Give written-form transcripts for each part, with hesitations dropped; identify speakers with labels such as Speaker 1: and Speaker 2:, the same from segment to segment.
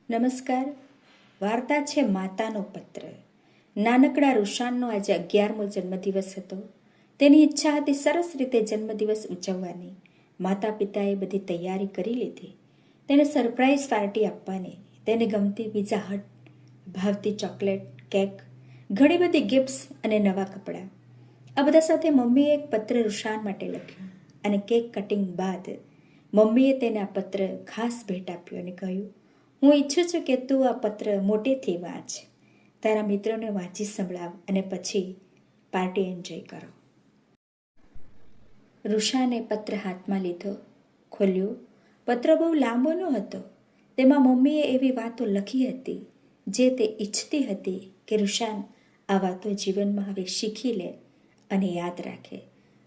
Speaker 1: નમસ્કાર. વાર્તા છે માતાનો પત્ર. નાનકડા રૂશાનનો આજે 11મો જન્મદિવસ હતો. તેની ઈચ્છા હતી સરસ રીતે જન્મદિવસ ઉજવવાની. માતા પિતાએ બધી તૈયારી કરી લીધી. તેને સરપ્રાઈઝ પાર્ટી આપવાની. તેને ગમતી પિઝા હટ, ભાવતી ચોકલેટ, કેક, ઘણી બધી ગિફ્ટ્સ અને નવા કપડાં. આ બધા સાથે મમ્મીએ એક પત્ર રૂશાન માટે લખ્યો અને કેક કટિંગ બાદ મમ્મીએ તેને આ પત્ર ખાસ ભેટ આપ્યો અને કહ્યું, હું ઈચ્છું છું કે તું આ પત્ર મોટેથી વાંચ, તારા મિત્રોને વાંચી સંભળાવ અને પછી પાર્ટી એન્જોય કરો. રૂશાને પત્ર હાથમાં લીધો, ખોલ્યો. પત્ર બહુ લાંબો ન હતો. તેમાં મમ્મીએ એવી વાતો લખી હતી જે તે ઈચ્છતી હતી કે રૂશાન આ વાતો જીવનમાં હવે શીખી લે અને યાદ રાખે.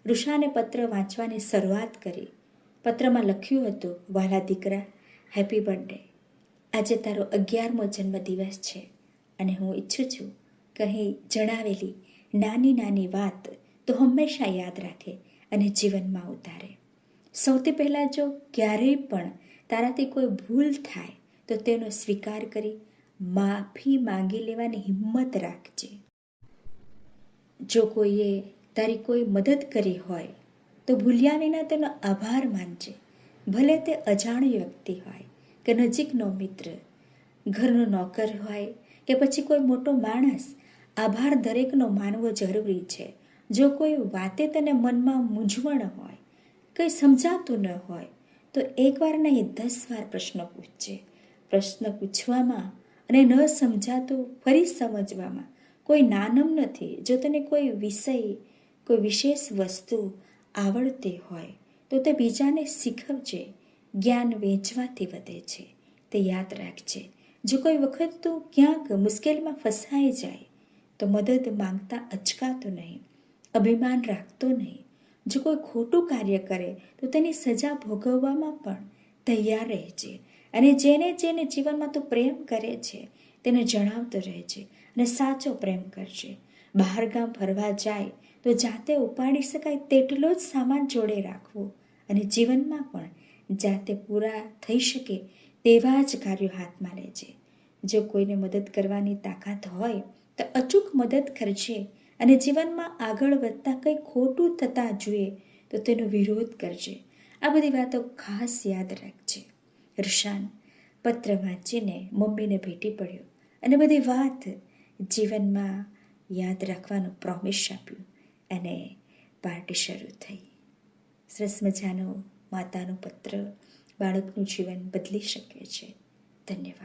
Speaker 1: રૂશાને પત્ર વાંચવાની શરૂઆત કરી. પત્રમાં લખ્યું હતું, વહાલા દીકરા, હેપી બર્થડે. આજે તારો 11મો જન્મદિવસ છે અને હું ઈચ્છું છું કે અહીં જણાવેલી નાની નાની વાત તો હંમેશા યાદ રાખે અને જીવનમાં ઉતારે. સૌથી પહેલાં જો ક્યારેય પણ તારાથી કોઈ ભૂલ થાય તો તેનો સ્વીકાર કરી માફી માંગી લેવાની હિંમત રાખજે. જો કોઈએ તારી કોઈ મદદ કરી હોય તો ભૂલ્યા વિના તેનો આભાર માનજે. ભલે તે અજાણ્યો વ્યક્તિ હોય કે નજીકનો મિત્ર, ઘરનો નોકર હોય કે પછી કોઈ મોટો માણસ, આભાર દરેકનો માનવો જરૂરી છે. જો કોઈ વાતે તને મનમાં મૂંઝવણ હોય, કંઈ સમજાતું ન હોય તો એકવાર નહીં 10 વાર પ્રશ્ન પૂછજે. પ્રશ્ન પૂછવામાં અને ન સમજાતું ફરી સમજવામાં કોઈ નાનમ નથી. જો તને કોઈ વિષય, કોઈ વિશેષ વસ્તુ આવડતી હોય તો તે બીજાને શીખવજે. જ્ઞાન વેચવાથી વધે છે, તે યાદ રાખજે. જો કોઈ વખત તું ક્યાંક મુશ્કેલીમાં ફસાઈ જાય તો મદદ માંગતા અચકાતો નહીં, અભિમાન રાખતો નહીં. જો કોઈ ખોટું કાર્ય કરે તો તેની સજા ભોગવવામાં પણ તૈયાર રહેજે. અને જેને જેને જીવનમાં તું પ્રેમ કરે છે તેને જણાવતો રહેજે અને સાચો પ્રેમ કરજે. બહાર ગામ ફરવા જાય તો જાતે ઉપાડી શકાય તેટલો જ સામાન જોડે રાખવો અને જીવનમાં પણ જાતે પૂરા થઈ શકે તેવા જ કાર્યો હાથમાં લેજે. જો કોઈને મદદ કરવાની તાકાત હોય તો અચૂક મદદ કરજે અને જીવનમાં આગળ વધતા કંઈ ખોટું થતાં જોઈએ તો તેનો વિરોધ કરજે. આ બધી વાતો ખાસ યાદ રાખજે. રૂશાન પત્ર વાંચીને મમ્મીને ભેટી પડ્યો અને બધી વાત જીવનમાં યાદ રાખવાનું પ્રોમિસ આપ્યું અને પાર્ટી શરૂ થઈ. સરસ મજાનો માતાનો પત્ર બાળકનું જીવન બદલી શકે છે. ધન્યવાદ.